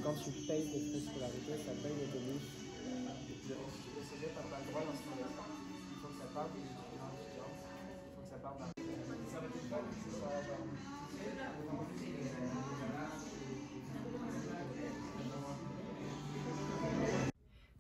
quand tu payes tes frais de scolarité, ça paye l'autobus. Le cégep n'a pas le droit dans ce cas-là. Il faut que ça parte des étudiants et étudiantes. Il faut que ça parte dans... Ça va être pas que c'est ça, genre...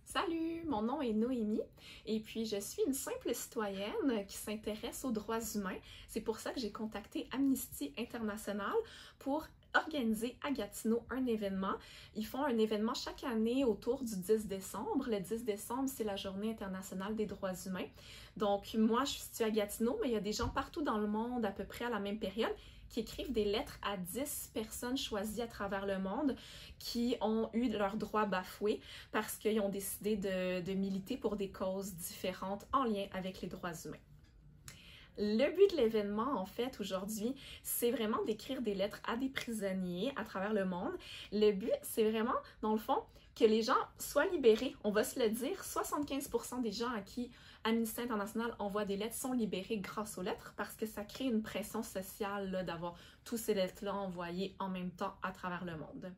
Salut, mon nom est Noémie et puis je suis une simple citoyenne qui s'intéresse aux droits humains. C'est pour ça que j'ai contacté Amnesty International pour organiser à Gatineau un événement. Ils font un événement chaque année autour du 10 décembre. Le 10 décembre, c'est la Journée internationale des droits humains. Donc moi, je suis située à Gatineau, mais il y a des gens partout dans le monde à peu près à la même période qui écrivent des lettres à 10 personnes choisies à travers le monde qui ont eu leurs droits bafoués parce qu'ils ont décidé de militer pour des causes différentes en lien avec les droits humains. Le but de l'événement, en fait, aujourd'hui, c'est vraiment d'écrire des lettres à des prisonniers à travers le monde. Le but, c'est vraiment, dans le fond, que les gens soient libérés. On va se le dire, 75% des gens à qui Amnesty International envoie des lettres sont libérés grâce aux lettres parce que ça crée une pression sociale d'avoir tous ces lettres-là envoyées en même temps à travers le monde.